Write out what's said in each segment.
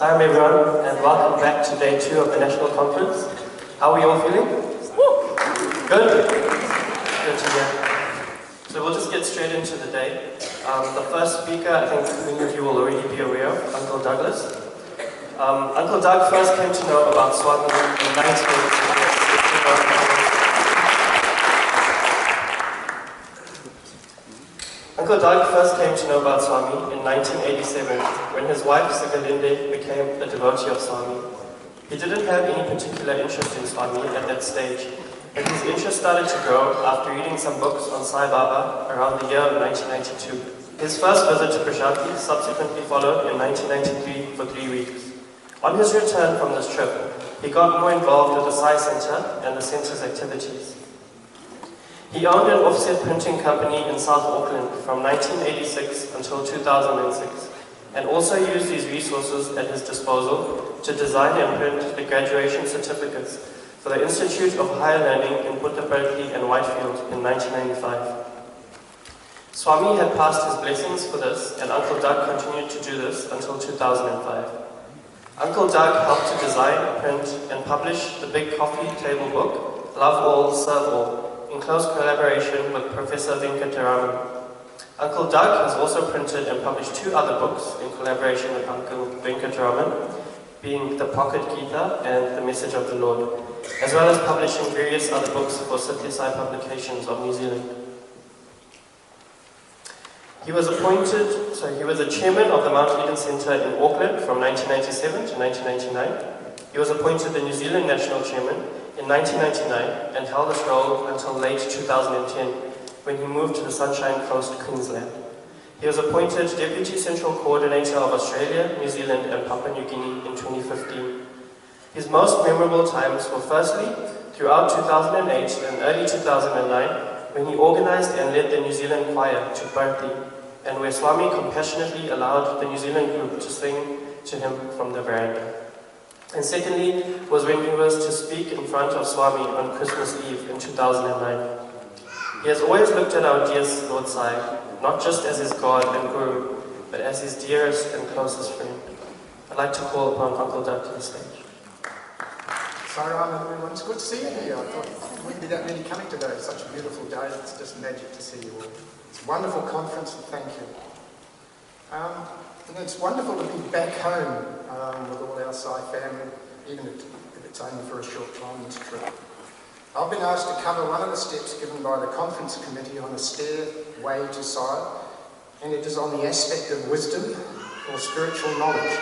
Salam everyone, and welcome back to day 2 of the National Conference. How are we all feeling? Good? Good to hear. So we'll just get straight into the day. The first speaker, I think many of you will already be aware of, Uncle Douglas. Uncle Doug first came to know about Swami in 1986. Uncle Doug first came to know about Swami in 1987 when his wife, Glendowie, became a devotee of Swami. He didn't have any particular interest in Swami at that stage, but his interest started to grow after reading some books on Sai Baba around the year of 1992. His first visit to Prashanti subsequently followed in 1993 for 3 weeks. On his return from this trip, he got more involved with the Sai Center and the center's activities. He owned an offset printing company in South Auckland from 1986 until 2006, and also used these resources at his disposal to design and print the graduation certificates for the Institute of Higher Learning in Puttaparthi and Whitefield in 1995. Swami had passed his blessings for this, and Uncle Doug continued to do this until 2005. Uncle Doug helped to design, print, and publish the big coffee table book, Love All, Serve All, in close collaboration with Professor Venkataraman. Uncle Doug has also printed and published 2 other books in collaboration with Uncle Venkataraman, being The Pocket Gita and The Message of the Lord, as well as publishing various other books for Satyasai Publications of New Zealand. He was a chairman of the Mount Eden Centre in Auckland from 1997 to 1999. He was appointed the New Zealand National Chairman in 1999 and held this role until late 2010 when he moved to the Sunshine Coast, Queensland. He was appointed Deputy Central Coordinator of Australia, New Zealand and Papua New Guinea in 2015. His most memorable times were firstly throughout 2008 and early 2009 when he organised and led the New Zealand Choir to Parthi, and where Swami compassionately allowed the New Zealand group to sing to him from the veranda. And secondly was when he was to speak in front of Swami on Christmas Eve in 2009. He has always looked at our dear Lord Sai, not just as his God and Guru, but as his dearest and closest friend. I'd like to call upon Uncle Doug to the stage. Saram, everyone. It's good to see you here. I thought there wouldn't be that many coming today. It's such a beautiful day. It's just magic to see you all. It's a wonderful conference, and thank you. And it's wonderful to be back home with all our Sai family, even if it's only for a short time this trip. I've been asked to cover one of the steps given by the conference committee on the Stairway to Sai, and it is on the aspect of wisdom or spiritual knowledge.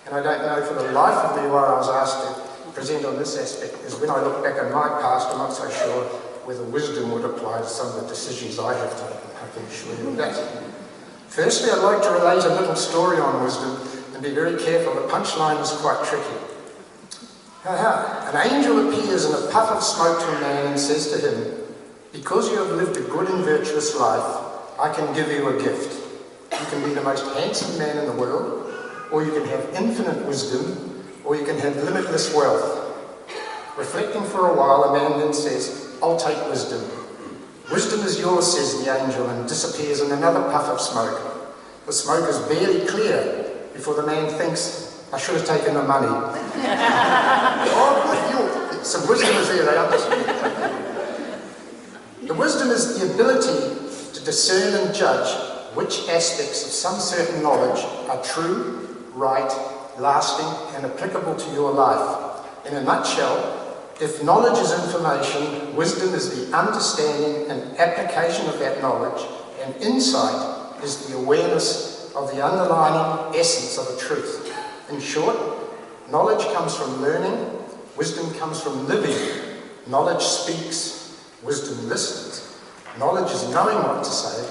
And I don't know for the life of me why I was asked to present on this aspect, because when I look back at my past, I'm not so sure whether wisdom would apply to some of the decisions I have taken. I can assure you of that. Firstly, I'd like to relate a little story on wisdom, and be very careful. The punchline is quite tricky. An angel appears in a puff of smoke to a man and says to him, "Because you have lived a good and virtuous life, I can give you a gift. You can be the most handsome man in the world, or you can have infinite wisdom, or you can have limitless wealth." Reflecting for a while, the man then says, "I'll take wisdom." "Wisdom is yours," says the angel, and disappears in another puff of smoke. The smoke is barely clear before the man thinks, "I should have taken the money." Some wisdom is there, they understand. The wisdom is the ability to discern and judge which aspects of some certain knowledge are true, right, lasting, and applicable to your life. In a nutshell, if knowledge is information, wisdom is the understanding and application of that knowledge, and insight is the awareness of the underlying essence of a truth. In short, knowledge comes from learning, wisdom comes from living. Knowledge speaks, wisdom listens. Knowledge is knowing what to say,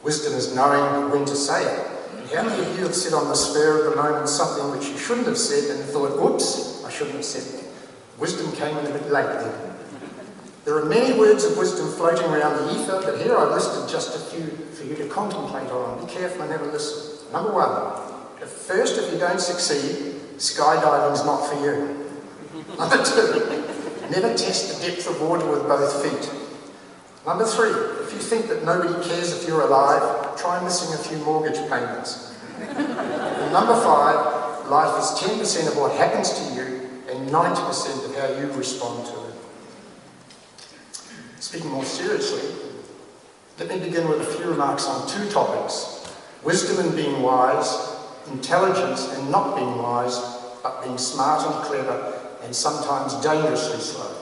wisdom is knowing when to say it. And how many of you have said on the spur of the moment something which you shouldn't have said and thought, "Oops, I shouldn't have said it." Wisdom came in a bit late then. There are many words of wisdom floating around the ether, but here I've listed just a few for you to contemplate on. Be careful and have a listen. Number 1, if you don't succeed, skydiving's not for you. Number 2, never test the depth of water with both feet. Number 3, if you think that nobody cares if you're alive, try missing a few mortgage payments. And number 5, life is 10% of what happens to you and 90% of how you respond to it. Speaking more seriously, let me begin with a few remarks on two topics: wisdom and being wise, intelligence and not being wise, but being smart and clever and sometimes dangerously slow.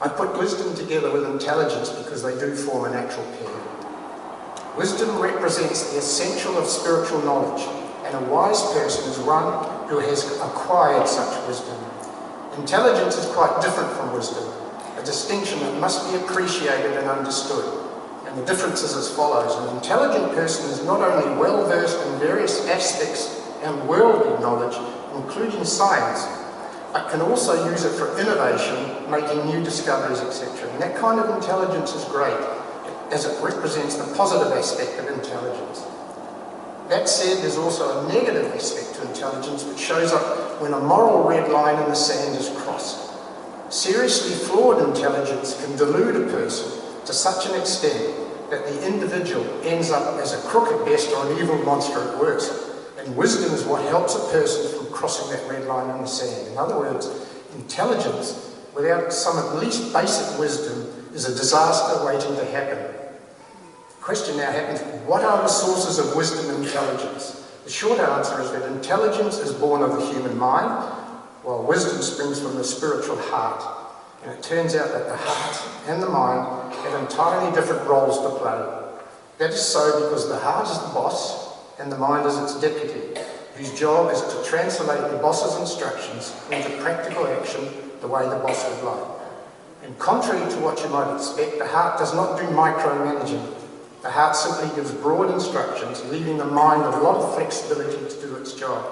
I put wisdom together with intelligence because they do form an actual pair. Wisdom represents the essential of spiritual knowledge, and a wise person is one who has acquired such wisdom. Intelligence is quite different from wisdom, a distinction that must be appreciated and understood. And the difference is as follows: an intelligent person is not only well versed in various aspects and worldly knowledge, including science, but can also use it for innovation, making new discoveries, etc. And that kind of intelligence is great, as it represents the positive aspect of intelligence. That said, there's also a negative aspect to intelligence which shows up when a moral red line in the sand is crossed. Seriously flawed intelligence can delude a person to such an extent that the individual ends up as a crook at best or an evil monster at worst. And wisdom is what helps a person from crossing that red line in the sand. In other words, intelligence without some at least basic wisdom is a disaster waiting to happen. The question now happens: what are the sources of wisdom and intelligence? The short answer is that intelligence is born of the human mind, while wisdom springs from the spiritual heart. And it turns out that the heart and the mind have entirely different roles to play. That is so because the heart is the boss and the mind is its deputy, whose job is to translate the boss's instructions into practical action the way the boss would like. And contrary to what you might expect, the heart does not do micromanaging. The heart simply gives broad instructions, leaving the mind a lot of flexibility to do its job.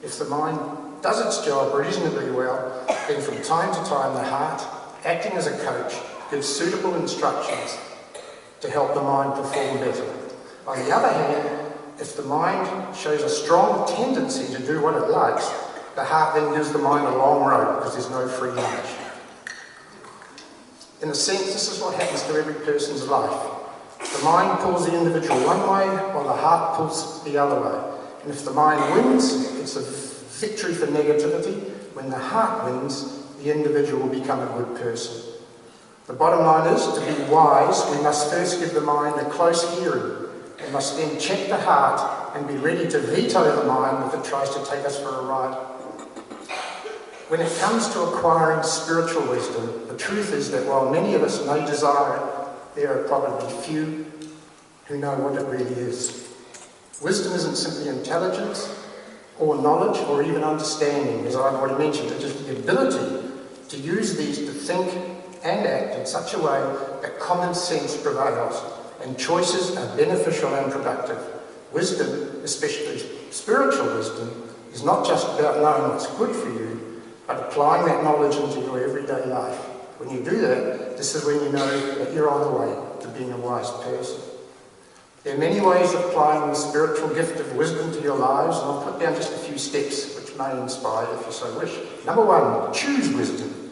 If the mind does its job reasonably well, then from time to time the heart, acting as a coach, gives suitable instructions to help the mind perform better. On the other hand, if the mind shows a strong tendency to do what it likes, the heart then gives the mind a long rope because there's no free lunch. In a sense, this is what happens to every person's life. The mind pulls the individual one way, while the heart pulls the other way. And if the mind wins, it's a victory for negativity. When the heart wins, the individual will become a good person. The bottom line is, to be wise, we must first give the mind a close hearing. We must then check the heart and be ready to veto the mind if it tries to take us for a ride. When it comes to acquiring spiritual wisdom, the truth is that while many of us may desire it, there are probably few who know what it really is. Wisdom isn't simply intelligence or knowledge or even understanding, as I've already mentioned. It is the ability to use these to think and act in such a way that common sense prevails and choices are beneficial and productive. Wisdom, especially spiritual wisdom, is not just about knowing what's good for you, but applying that knowledge into your everyday life. When you do that, this is when you know that you're on the way to being a wise person. There are many ways of applying the spiritual gift of wisdom to your lives, and I'll put down just a few steps which may inspire you if you so wish. Number one, choose wisdom.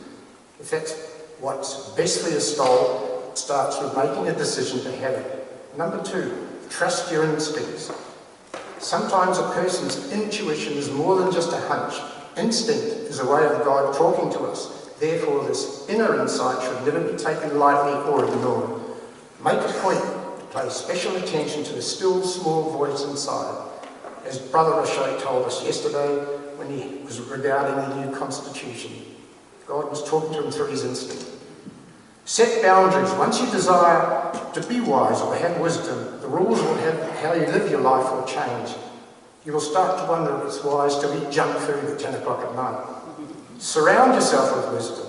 If that's what's best for your soul, it starts with making a decision to have it. Number two, trust your instincts. Sometimes a person's intuition is more than just a hunch. Instinct is a way of God talking to us. Therefore, this inner insight should never be taken lightly or ignored. Make a point to pay special attention to the still small voice inside. As Brother Rashay told us yesterday when he was regarding the new constitution, God was talking to him through his instinct. Set boundaries. Once you desire to be wise or have wisdom, the rules of how you live your life will change. You will start to wonder if it's wise to eat junk food at 10 o'clock at night. Surround yourself with wisdom,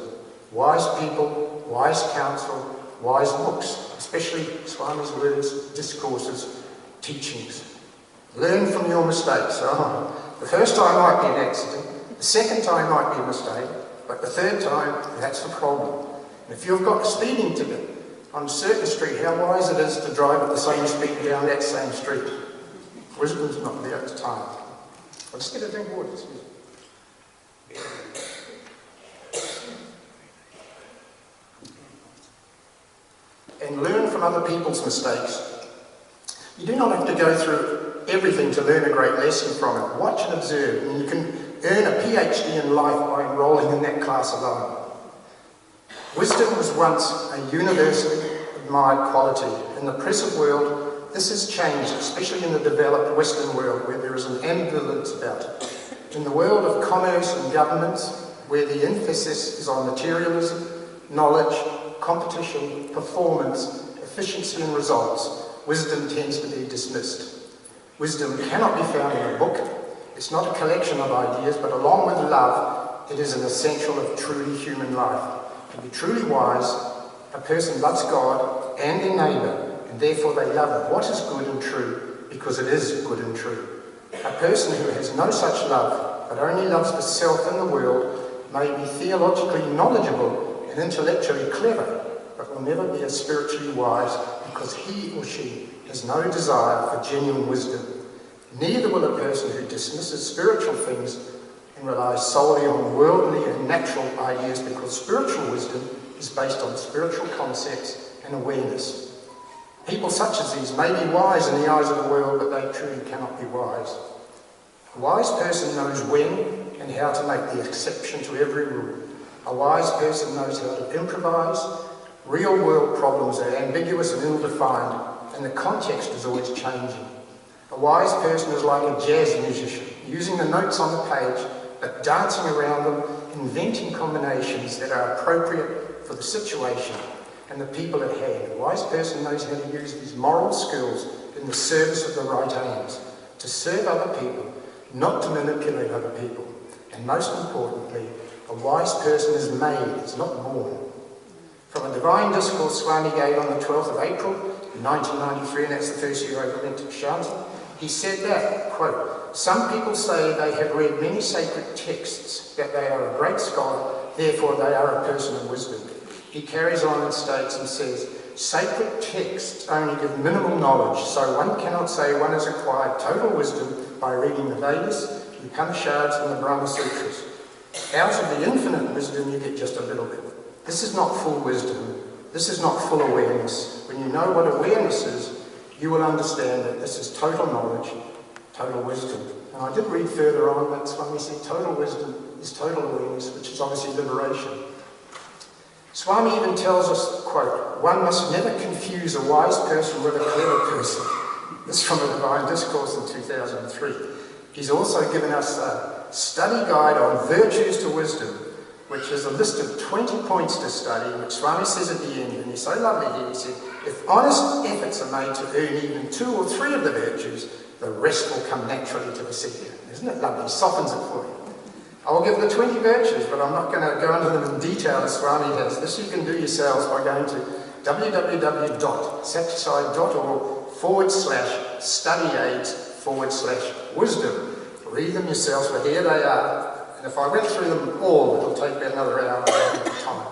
wise people, wise counsel, wise books, especially Swami's words, discourses, teachings. Learn from your mistakes. The first time might be an accident, the second time might be a mistake, but the third time, that's the problem. And if you've got a speeding ticket on a certain street, how wise it is to drive at the same speed down that same street. Wisdom's not there at the time. I'll just get a drink of water, excuse me. And learn from other people's mistakes. You do not have to go through everything to learn a great lesson from it. Watch and observe, and you can earn a PhD in life by enrolling in that class alone. Wisdom was once a universally admired quality. In the present world, this has changed, especially in the developed Western world, where there is an ambivalence about it. In the world of commerce and governance, where the emphasis is on materialism, knowledge, competition, performance, efficiency and results, wisdom tends to be dismissed. Wisdom cannot be found in a book. It's not a collection of ideas, but along with love, it is an essential of truly human life. To be truly wise, a person loves God and their neighbour, and therefore they love what is good and true, because it is good and true. A person who has no such love, but only loves the self and the world, may be theologically knowledgeable and intellectually clever, but will never be as spiritually wise, because he or she has no desire for genuine wisdom. Neither will a person who dismisses spiritual things and relies solely on worldly and natural ideas, because spiritual wisdom is based on spiritual concepts and awareness. People such as these may be wise in the eyes of the world, but they truly cannot be wise. A wise person knows when and how to make the exception to every rule. A wise person knows how to improvise. Real-world problems are ambiguous and ill-defined, and the context is always changing. A wise person is like a jazz musician, using the notes on the page, but dancing around them, inventing combinations that are appropriate for the situation and the people at hand. A wise person knows how to use these moral skills in the service of the right aims, to serve other people, not to manipulate other people. And most importantly, a wise person is made, is not born. From a divine discourse Swami gave on the 12th of April, 1993, and that's the first year I went to SSIONZ, he said that, quote, "Some people say they have read many sacred texts, that they are a great scholar, therefore they are a person of wisdom." He carries on and states and says, "Sacred texts only give minimal knowledge, so one cannot say one has acquired total wisdom by reading the Vedas, the Upanishads and the Brahma Sutras. Out of the infinite wisdom you get just a little bit. This is not full wisdom. This is not full awareness. When you know what awareness is, you will understand that this is total knowledge, total wisdom." And I did read further on, that's when we said total wisdom is total awareness, which is obviously liberation. Swami even tells us, quote, "One must never confuse a wise person with a clever person." This is from a Divine Discourse in 2003. He's also given us a study guide on virtues to wisdom, which is a list of 20 points to study, which Swami says at the end, and he's so lovely here, he said, "If honest efforts are made to earn even 2 or 3 of the virtues, the rest will come naturally to the seeker." Isn't it lovely? He softens it for you. I'll give the 20 virtues, but I'm not going to go into them in detail as Swami has. This you can do yourselves by going to www.satsai.org/study-aids/wisdom. Read them yourselves, but here they are. And if I went through them all, it'll take about another hour of time.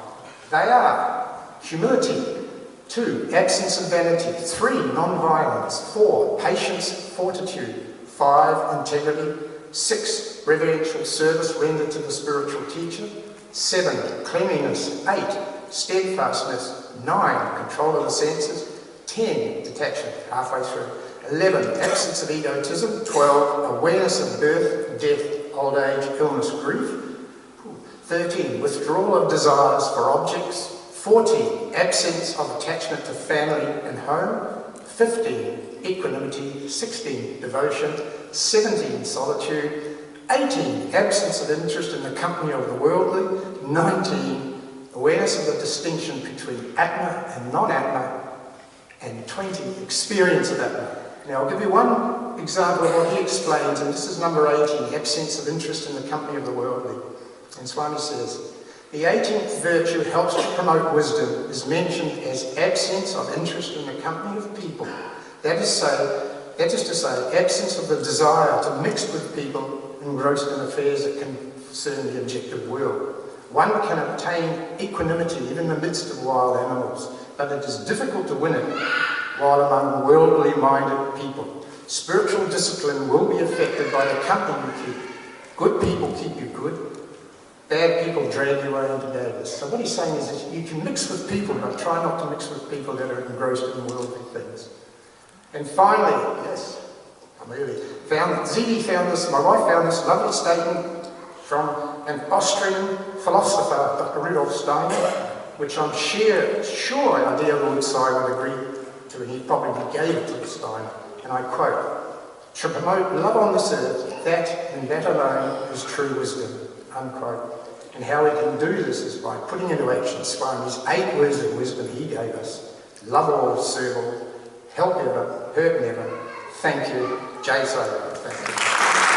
They are humility, 2, absence of vanity, 3, non-violence, 4, patience, fortitude, 5, integrity, 6, reverential service rendered to the spiritual teacher, 7, cleanliness, 8, steadfastness, 9, control of the senses, 10, detachment, halfway through, 11, absence of egotism, 12, awareness of birth, death, old age, illness, grief, 13, withdrawal of desires for objects, 14, absence of attachment to family and home, 15, equanimity, 16, devotion, 17, solitude, 18, absence of interest in the company of the worldly, 19, awareness of the distinction between Atma and non-Atma, and 20, experience of Atma. Now I'll give you one example of what he explains, and this is number 18, absence of interest in the company of the worldly. And Swami says, "The 18th virtue helps to promote wisdom, is mentioned as absence of interest in the company of people. That is to say, absence of the desire to mix with people engrossed in affairs that concern the objective world. One can obtain equanimity even in the midst of wild animals, but it is difficult to win it while among worldly-minded people. Spiritual discipline will be affected by the company you keep. Good people keep you good. Bad people drag you away into badness." So what he's saying is that you can mix with people, but try not to mix with people that are engrossed in worldly things. And finally, yes, Ziggy found this, my wife found this lovely statement from an Austrian philosopher, Dr. Rudolf Steiner, which I'm sure our dear Lord Si would agree to, and he probably gave it to Steiner. And I quote, "To promote love on this earth, that and that alone is true wisdom," unquote. And how we can do this is by putting into action Swami's 8 words of wisdom he gave us. Love all, serve all, help ever, hurt never. Thank you. Jai Sai. Thank you.